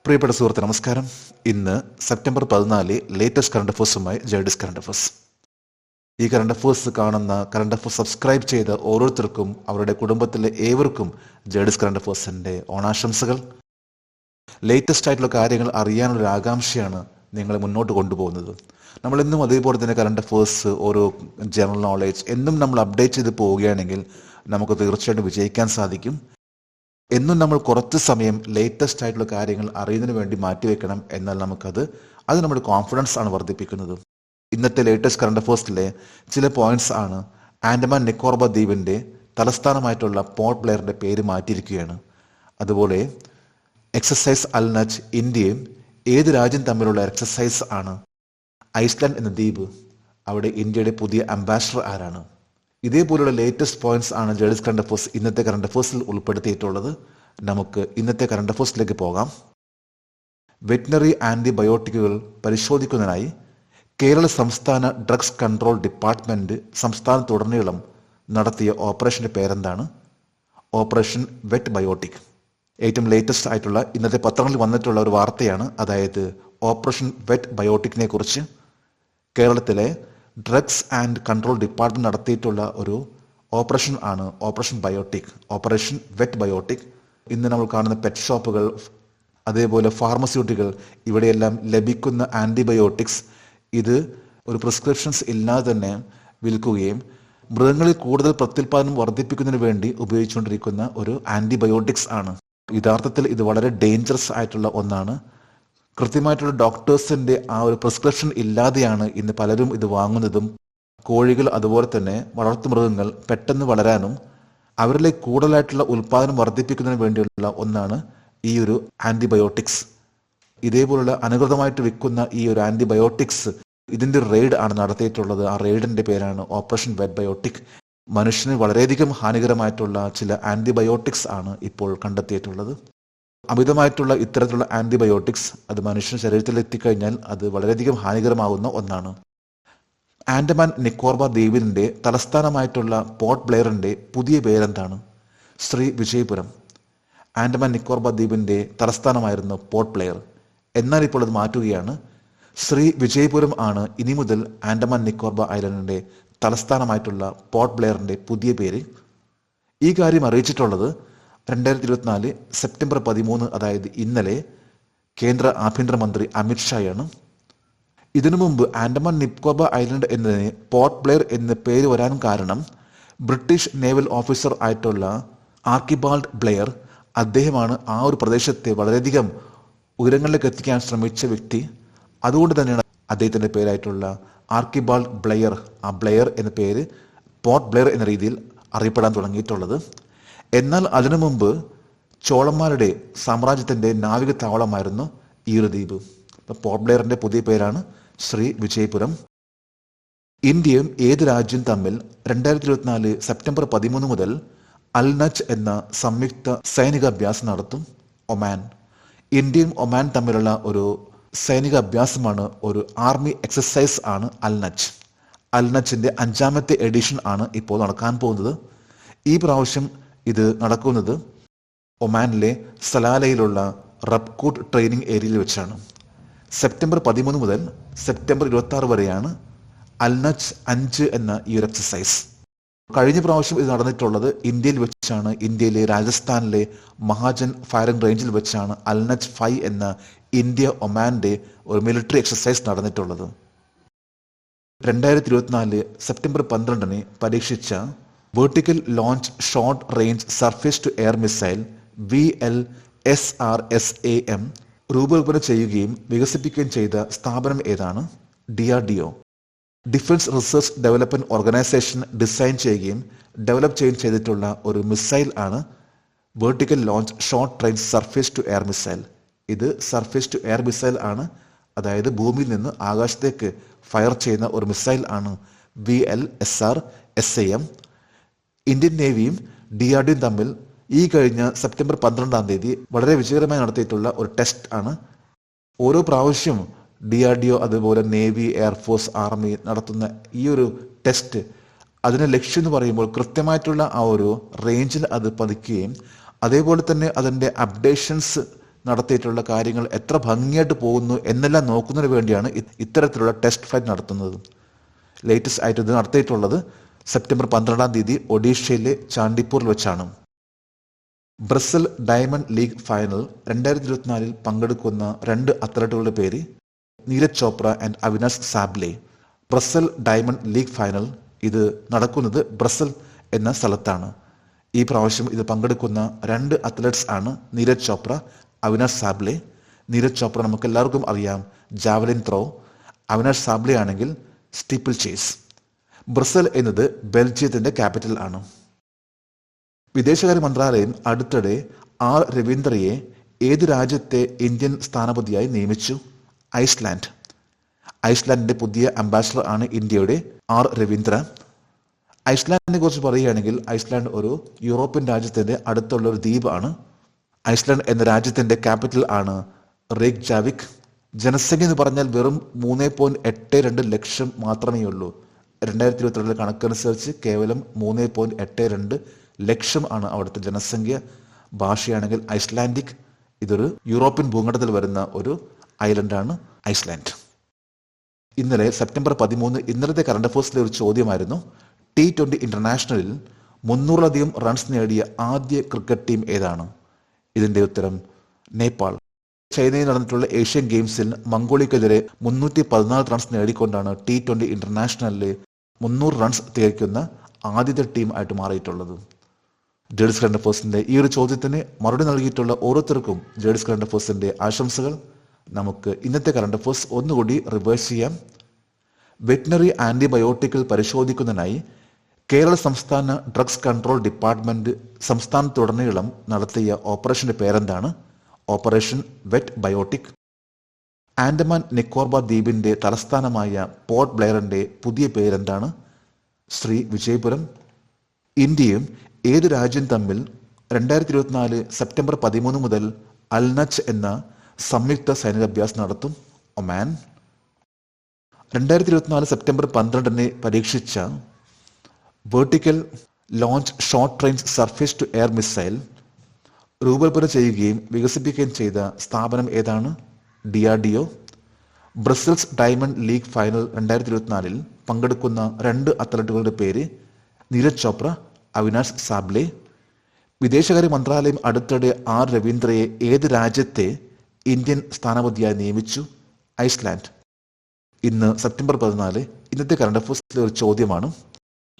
പ്രിയപ്പെട്ട സുഹൃത്ത് നമസ്കാരം. ഇന്ന് സെപ്റ്റംബർ 14 ലേറ്റസ്റ്റ് കറണ്ട് അഫേഴ്സുമായി ജേഡിസ് കറണ്ട് അഫേഴ്സ്. ഈ കറണ്ട് അഫേഴ്സ് കാണുന്ന, കറണ്ട് അഫേഴ്സ് സബ്സ്ക്രൈബ് ചെയ്ത ഓരോരുത്തർക്കും അവരുടെ കുടുംബത്തിലെ ഏവർക്കും ജേഡിസ് കറണ്ട് അഫേഴ്സിൻ്റെ ഓണാശംസകൾ. ലേറ്റസ്റ്റ് ആയിട്ടുള്ള കാര്യങ്ങൾ അറിയാനുള്ളൊരു ആകാംക്ഷയാണ് നിങ്ങളെ മുന്നോട്ട് കൊണ്ടുപോകുന്നത്. നമ്മളെന്നും അതേപോലെ തന്നെ കറണ്ട് അഫേഴ്സ്, ഓരോ ജനറൽ നോളേജ് എന്നും നമ്മൾ അപ്ഡേറ്റ് ചെയ്ത് പോവുകയാണെങ്കിൽ നമുക്ക് തീർച്ചയായിട്ടും വിജയിക്കാൻ സാധിക്കും. എന്നും നമ്മൾ കുറച്ച് സമയം ലേറ്റസ്റ്റ് ആയിട്ടുള്ള കാര്യങ്ങൾ അറിയുന്നതിന് വേണ്ടി മാറ്റിവെക്കണം. എന്നാൽ അത് നമ്മുടെ കോൺഫിഡൻസ് ആണ് വർദ്ധിപ്പിക്കുന്നത്. ഇന്നത്തെ ലേറ്റസ്റ്റ് കറണ്ട് അഫേഴ്സിലെ ചില പോയിന്റ്സ് ആണ്. ആൻഡമാൻ നിക്കോബാർ ദ്വീപിൻ്റെ തലസ്ഥാനമായിട്ടുള്ള പോർട്ട് ബ്ലെയറിൻ്റെ പേര് മാറ്റിയിരിക്കുകയാണ്. അതുപോലെ എക്സസൈസ് അൽ നജ് ഇന്ത്യയും ഏത് രാജ്യം തമ്മിലുള്ള എക്സസൈസ് ആണ്? ഐസ്ലാൻഡ് എന്ന ദ്വീപ്. അവിടെ ഇന്ത്യയുടെ പുതിയ അംബാസഡർ ആരാണ്? ഇതേപോലുള്ള ലേറ്റസ്റ്റ് പോയിന്റ്സ് ആണ് ജേഡിസ് കറണ്ട് അഫേഴ്സ് ഇന്നത്തെ കറണ്ട് അഫേഴ്സിൽ ഉൾപ്പെടുത്തിയിട്ടുള്ളത്. നമുക്ക് ഇന്നത്തെ കറണ്ട് അഫേഴ്സിലേക്ക് പോകാം. വെറ്റിനറി ആൻറ്റിബയോട്ടിക്കുകൾ പരിശോധിക്കുന്നതിനായി കേരള സംസ്ഥാന ഡ്രഗ്സ് കൺട്രോൾ ഡിപ്പാർട്ട്മെൻറ്റ് സംസ്ഥാനത്തുടനീളം നടത്തിയ ഓപ്പറേഷൻ്റെ പേരെന്താണ്? Operation wet biotic. ഏറ്റവും ലേറ്റസ്റ്റ് ആയിട്ടുള്ള ഇന്നത്തെ പത്രങ്ങളിൽ വന്നിട്ടുള്ള ഒരു വാർത്തയാണ്. അതായത് ഓപ്പറേഷൻ വെറ്റ് ബയോട്ടിക്കിനെ കുറിച്ച് കേരളത്തിലെ ഡ്രഗ്സ് ആൻഡ് കൺട്രോൾ ഡിപ്പാർട്ട്മെൻറ്റ് നടത്തിയിട്ടുള്ള ഒരു ഓപ്പറേഷൻ ആണ് operation biotic, operation wet biotic. ഇന്ന് നമ്മൾ കാണുന്ന പെറ്റ് ഷോപ്പുകൾ, അതേപോലെ ഫാർമസ്യൂട്ടിക്കൽ, ഇവിടെയെല്ലാം ലഭിക്കുന്ന ആൻറ്റിബയോട്ടിക്സ് ഇത് ഒരു പ്രിസ്ക്രിപ്ഷൻസ് ഇല്ലാതെ തന്നെ വിൽക്കുകയും മൃഗങ്ങളിൽ കൂടുതൽ പ്രത്യുൽപാദനം വർദ്ധിപ്പിക്കുന്നതിന് വേണ്ടി ഉപയോഗിച്ചുകൊണ്ടിരിക്കുന്ന ഒരു ആൻറ്റിബയോട്ടിക്സ് ആണ്. യഥാർത്ഥത്തിൽ ഇത് വളരെ ഡേഞ്ചറസ് ആയിട്ടുള്ള ഒന്നാണ്. കൃത്യമായിട്ടുള്ള ഡോക്ടേഴ്സിൻ്റെ ആ ഒരു പ്രിസ്ക്രിപ്ഷൻ ഇല്ലാതെയാണ് ഇന്ന് പലരും ഇത് വാങ്ങുന്നതും. കോഴികൾ അതുപോലെ തന്നെ വളർത്തുമൃഗങ്ങൾ പെട്ടെന്ന് വളരാനും അവരിലേക്ക് കൂടുതലായിട്ടുള്ള ഉൽപ്പാദനം വർദ്ധിപ്പിക്കുന്നതിന് വേണ്ടിയുള്ള ഒന്നാണ് ഈ ഒരു ആൻറ്റിബയോട്ടിക്സ്. ഇതേപോലുള്ള അനധികൃതമായിട്ട് വിൽക്കുന്ന ഈ ഒരു ആൻറ്റിബയോട്ടിക്സ് ഇതിൻ്റെ റെയ്ഡ് ആണ് നടത്തിയിട്ടുള്ളത്. ആ റെയ്ഡിൻ്റെ പേരാണ് ഓപ്പറേഷൻ വെറ്റ് ബയോട്ടിക്. മനുഷ്യന് വളരെയധികം ഹാനികരമായിട്ടുള്ള ചില ആൻറ്റിബയോട്ടിക്സ് ആണ് ഇപ്പോൾ കണ്ടെത്തിയിട്ടുള്ളത്. അമിതമായിട്ടുള്ള ഇത്തരത്തിലുള്ള ആൻറ്റിബയോട്ടിക്സ് അത് മനുഷ്യ ശരീരത്തിൽ എത്തിക്കഴിഞ്ഞാൽ അത് വളരെയധികം ഹാനികരമാകുന്ന ഒന്നാണ്. ആൻഡമാൻ നിക്കോബാർ ദ്വീപിൻ്റെ തലസ്ഥാനമായിട്ടുള്ള പോർട്ട് ബ്ലെയറിൻ്റെ പുതിയ പേരെന്താണ്? ശ്രീ വിജയപുരം. ആൻഡമാൻ നിക്കോബാർ ദ്വീപിൻ്റെ തലസ്ഥാനമായിരുന്നു പോർട്ട് ബ്ലെയർ. എന്നാൽ ഇപ്പോൾ അത് മാറ്റുകയാണ്. ശ്രീ വിജയപുരം ആണ് ഇനി മുതൽ ആൻഡമാൻ നിക്കോബാർ ഐലൻഡിൻ്റെ തലസ്ഥാനമായിട്ടുള്ള പോർട്ട് ബ്ലെയറിൻ്റെ പുതിയ പേര്. ഈ കാര്യം അറിയിച്ചിട്ടുള്ളത് 2024 സെപ്റ്റംബർ 13, അതായത് ഇന്നലെ കേന്ദ്ര ആഭ്യന്തരമന്ത്രി അമിത്ഷായാണ്. ഇതിനു മുമ്പ് ആൻഡമാൻ നിക്കോബാർ ഐലൻഡ് എന്നതിന് പോർട്ട് ബ്ലെയർ എന്ന പേര് വരാൻ കാരണം ബ്രിട്ടീഷ് നേവൽ ഓഫീസർ ആയിട്ടുള്ള ആർക്കിബാൾഡ് ബ്ലെയർ, അദ്ദേഹമാണ് ആ ഒരു പ്രദേശത്തെ വളരെയധികം ഉയരങ്ങളിലേക്ക് എത്തിക്കാൻ ശ്രമിച്ച വ്യക്തി. അതുകൊണ്ട് തന്നെയാണ് അദ്ദേഹത്തിൻ്റെ പേരായിട്ടുള്ള ആർക്കിബാൾഡ് ബ്ലെയർ, ആ ബ്ലെയർ എന്ന പേര് പോർട്ട് ബ്ലെയർ എന്ന രീതിയിൽ അറിയപ്പെടാൻ തുടങ്ങിയിട്ടുള്ളത്. എന്നാൽ അതിനു മുമ്പ് ചോളന്മാരുടെ സാമ്രാജ്യത്തിൻ്റെ നാവിക താവളമായിരുന്നു ഈ ഒരു ദ്വീപ്. അപ്പോൾ പോർട്ട് ബ്ലെയറിൻ്റെ പുതിയ പേരാണ് ശ്രീ വിജയപുരം. ഇന്ത്യയും ഏത് രാജ്യവും തമ്മിൽ 2024 സെപ്റ്റംബർ 13 മുതൽ അൽ നജ് എന്ന സംയുക്ത സൈനിക അഭ്യാസം നടത്തും? ഒമാൻ. ഇന്ത്യയും ഒമാൻ തമ്മിലുള്ള ഒരു സൈനിക അഭ്യാസമാണ്, ഒരു ആർമി എക്സസൈസ് ആണ് അൽ നജ്. അൽ നജിൻ്റെ 5ാമത്തെ എഡിഷൻ ആണ് ഇപ്പോൾ നടക്കാൻ പോകുന്നത്. ഈ പ്രാവശ്യം ഇത് നടക്കുന്നത് ഒമാനിലെ സലാലയിലുള്ള റബ്കൂട്ട് ട്രെയിനിങ് ഏരിയയിൽ വെച്ചാണ്. സെപ്റ്റംബർ 13 മുതൽ സെപ്റ്റംബർ 26 വരെയാണ് അൽ നജ് 5 എന്ന ഈ ഒരു എക്സസൈസ്. കഴിഞ്ഞ പ്രാവശ്യം ഇത് നടന്നിട്ടുള്ളത് ഇന്ത്യയിൽ വെച്ചാണ്. ഇന്ത്യയിലെ രാജസ്ഥാനിലെ മഹാജൻ ഫയറിംഗ് റേഞ്ചിൽ വെച്ചാണ് അൽ നജ് 5 എന്ന ഇന്ത്യ ഒമാൻ്റെ ഒരു മിലിറ്ററി എക്സസൈസ് നടന്നിട്ടുള്ളത്. 2024 സെപ്റ്റംബർ 12 പരീക്ഷിച്ച vertical launch short range surface to air missile VLSRSAM രൂപകൽപ്പന ചെയ്യുകയും വികസിപ്പിക്കുകയും ചെയ്ത സ്ഥാപനം ഏതാണ്? DRDO. Defence research development organisation design ചെയ്യുകയും ഡെവലപ്പ് ചെയ്യുകയും ചെയ്തിട്ടുള്ള ഒരു മിസൈൽ ആണ് vertical launch short range surface to air missile. ഇത് സർഫേസ് ടു എയർ മിസൈൽ ആണ്, അതായത് ഭൂമിയിൽ നിന്ന് ആകാശത്തേക്ക് ഫയർ ചെയ്യുന്ന ഒരു മിസൈൽ ആണ് VLSRSAM. ഇന്ത്യൻ നേവിയും DRDOയും തമ്മിൽ ഈ കഴിഞ്ഞ സെപ്റ്റംബർ 12 വളരെ വിജയകരമായി നടത്തിയിട്ടുള്ള ഒരു ടെസ്റ്റ് ആണ്. ഓരോ പ്രാവശ്യം DRDO അതുപോലെ നേവി, എയർഫോഴ്സ്, ആർമി നടത്തുന്ന ഈ ഒരു ടെസ്റ്റ്, അതിൻ്റെ ലക്ഷ്യം എന്ന് പറയുമ്പോൾ കൃത്യമായിട്ടുള്ള ആ ഒരു റേഞ്ചിൽ അത് പതിക്കുകയും അതേപോലെ തന്നെ അതിൻ്റെ അപ്ഡേഷൻസ് നടത്തിയിട്ടുള്ള കാര്യങ്ങൾ എത്ര ഭംഗിയായിട്ട് പോകുന്നു എന്നെല്ലാം നോക്കുന്നതിന് വേണ്ടിയാണ് ഇത്തരത്തിലുള്ള ടെസ്റ്റ് ഫ്ലൈറ്റ് നടത്തുന്നത്. ലേറ്റസ്റ്റ് ആയിട്ട് ഇത് നടത്തിയിട്ടുള്ളത് സെപ്റ്റംബർ 12-ാം തീയതി ഒഡീഷയിലെ ചാണ്ടിപ്പൂരിൽ വെച്ചാണ്. ബ്രസൽ ഡയമണ്ട് ലീഗ് ഫൈനൽ 2024 പങ്കെടുക്കുന്ന 2 അത്ലറ്റുകളുടെ പേര് Neeraj Chopra and Avinash സാബ്ലെ. Brussels diamond league final ഇത് നടക്കുന്നത് ബ്രസൽ എന്ന സ്ഥലത്താണ്. ഈ പ്രാവശ്യം ഇത് പങ്കെടുക്കുന്ന 2 അത്ലറ്റ്സ് ആണ് നീരജ് ചോപ്ര, അവിനാഷ് സാബ്ലെ. നീരജ് ചോപ്ര നമുക്ക് എല്ലാവർക്കും അറിയാം, ജാവലിൻ ത്രോ. അവിനാഷ് സാബ്ലെ ആണെങ്കിൽ സ്റ്റീപ്പിൾ ചേസ്. ബ്രസൽ എന്നത് ബെൽജിയത്തിന്റെ ക്യാപിറ്റൽ ആണ്. വിദേശകാര്യ മന്ത്രാലയം അടുത്തിടെ ആർ രവീന്ദ്രയെ ഏത് രാജ്യത്തെ ഇന്ത്യൻ സ്ഥാനപതിയായി നിയമിച്ചു? ഐസ്ലാൻഡ്. ഐസ്ലാൻഡിന്റെ പുതിയ അംബാസഡർ ആണ് ഇന്ത്യയുടെ ആർ രവീന്ദ്ര. ഐസ്ലാൻഡിനെ കുറിച്ച് പറയുകയാണെങ്കിൽ ഐസ്ലാൻഡ് ഒരു യൂറോപ്യൻ രാജ്യത്തിന്റെ അടുത്തുള്ള ഒരു ദ്വീപാണ്. ഐസ്ലാൻഡ് എന്ന രാജ്യത്തിന്റെ ക്യാപിറ്റൽ ആണ് റേക്ജാവിക്. ജനസംഖ്യ എന്ന് പറഞ്ഞാൽ വെറും 3.82 ലക്ഷം മാത്രമേ ഉള്ളൂ. 2022 കണക്കനുസരിച്ച് കേവലം 3.82 ലക്ഷം ആണ് അവിടുത്തെ ജനസംഖ്യ. ഭാഷയാണെങ്കിൽ ഐസ്ലാൻഡിക്. ഇതൊരു യൂറോപ്യൻ ഭൂഖണ്ഡത്തിൽ വരുന്ന ഒരു ഐലൻഡാണ് ഐസ്ലാൻഡ്. ഇന്നലെ സെപ്റ്റംബർ 13 ഇന്നലത്തെ കറണ്ട് അഫയേഴ്സിലെ ഒരു ചോദ്യമായിരുന്നു, T20 ഇന്റർനാഷണലിൽ 300-ലധികം റൺസ് നേടിയ ആദ്യ ക്രിക്കറ്റ് ടീം ഏതാണ്? ഇതിന്റെ ഉത്തരം നേപ്പാൾ. ചൈനയിൽ നടന്നിട്ടുള്ള ഏഷ്യൻ ഗെയിംസിൽ മംഗോളിയക്കെതിരെ 314 റൺസ് നേടിക്കൊണ്ടാണ് T20 ഇന്റർനാഷണലിലെ 300 റൺസ് തികയ്ക്കുന്ന ആദ്യത്തെ ടീം ആയിട്ട് മാറിയിട്ടുള്ളത്. ജേഡീസ് കറണ്ട് അഫയേഴ്സിന്റെ ഈ ഒരു ചോദ്യത്തിന് മറുപടി നൽകിയിട്ടുള്ള ഓരോരുത്തർക്കും ജേഡീസ് കറണ്ട് അഫയേഴ്സിന്റെ ആശംസകൾ. നമുക്ക് ഇന്നത്തെ കറണ്ട് അഫയേഴ്സ് ഒന്നുകൂടി റിവേഴ്സ് ചെയ്യാം. വെറ്റിനറി ആന്റിബയോട്ടിക്കൽ പരിശോധിക്കുന്നതിനായി കേരള സംസ്ഥാന ഡ്രഗ്സ് കൺട്രോൾ ഡിപ്പാർട്ട്മെന്റ് സംസ്ഥാനത്തുടനീളം നടത്തിയ ഓപ്പറേഷന്റെ പേരെന്താണ്? Operation wet biotic. Andaman Nicobar ദ്വീപിന്റെ തലസ്ഥാനമായ പോർട്ട് ബ്ലെയറിന്റെ പുതിയ പേരെന്താണ്? ശ്രീ വിജയപുരം. ഇന്ത്യയും ഏത് രാജ്യം തമ്മിൽ 2024 സെപ്റ്റംബർ 13 മുതൽ അൽനച്ച് എന്ന സംയുക്ത സൈനികാഭ്യാസം നടത്തും? ഒമാൻ. 2024 സെപ്റ്റംബർ 12 പരീക്ഷിച്ച vertical launch short range surface to air missile രൂപകൽപ്പന ചെയ്യുകയും വികസിപ്പിക്കുകയും ചെയ്ത സ്ഥാപനം ഏതാണ്? DRDO. Brussels diamond league final 2024 പങ്കെടുക്കുന്ന 2 അത്ലറ്റുകളുടെ പേര് നീരജ് ചോപ്ര, അവിനാഷ് സാബ്ലെ. വിദേശകാര്യ മന്ത്രാലയം അടുത്തിടെ ആർ രവീന്ദ്രയെ ഏത് രാജ്യത്തെ ഇന്ത്യൻ സ്ഥാനപതിയായി നിയമിച്ചു? ഐസ്ലാൻഡ്. ഇന്ന് സെപ്റ്റംബർ 14 ഇന്നത്തെ കറണ്ട് അഫയേഴ്സിലെ ഒരു ചോദ്യമാണ്,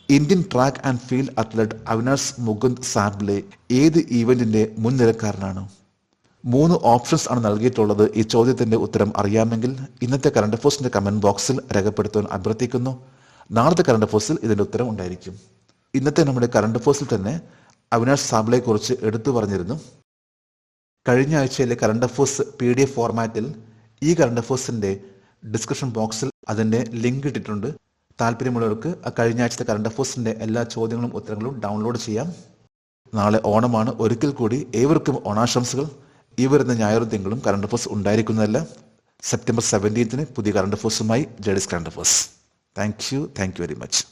Indian track and field athlete Avinash Mukund Sable ഏത് ഈവന്റിന്റെ മുൻനിരക്കാരനാണ്? 3 ഓപ്ഷൻസ് ആണ് നൽകിയിട്ടുള്ളത്. ഈ ചോദ്യത്തിന്റെ ഉത്തരം അറിയാമെങ്കിൽ ഇന്നത്തെ കറണ്ട് അഫയേഴ്സിന്റെ കമന്റ് ബോക്സിൽ രേഖപ്പെടുത്താൻ അഭ്യർത്ഥിക്കുന്നു. നാളത്തെ കറണ്ട് അഫയേഴ്സിൽ ഇതിന്റെ ഉത്തരം ഉണ്ടായിരിക്കും. ഇന്നത്തെ നമ്മുടെ കറണ്ട് അഫയേഴ്സിൽ തന്നെ അവിനാഷ് സാബ്ലയെ കുറിച്ച് എടുത്തു പറഞ്ഞിരുന്നു. കഴിഞ്ഞ ആഴ്ചയിലെ കറണ്ട് അഫയേഴ്സ് PDF ഫോർമാറ്റിൽ ഈ കറണ്ട് അഫയേഴ്സിന്റെ ഡിസ്ക്രിപ്ഷൻ ബോക്സിൽ അതിന്റെ ലിങ്ക് ഇട്ടിട്ടുണ്ട്. താല്പര്യമുള്ളവർക്ക് കഴിഞ്ഞ ആഴ്ചത്തെ കറണ്ട് അഫയേഴ്സിന്റെ എല്ലാ ചോദ്യങ്ങളും ഉത്തരങ്ങളും ഡൗൺലോഡ് ചെയ്യാം. നാളെ ഓണമാണ്. ഒരിക്കൽ കൂടി ഏവർക്കും ഓണാശംസകൾ. ഈ വരുന്ന ഞായറും തിങ്കളും കറണ്ട് അഫയേഴ്സ് ഉണ്ടായിരിക്കുന്നതല്ല. സെപ്റ്റംബർ 17 പുതിയ കറണ്ട് അഫയേഴ്സുമായി JD's current affairs. Thank you very much.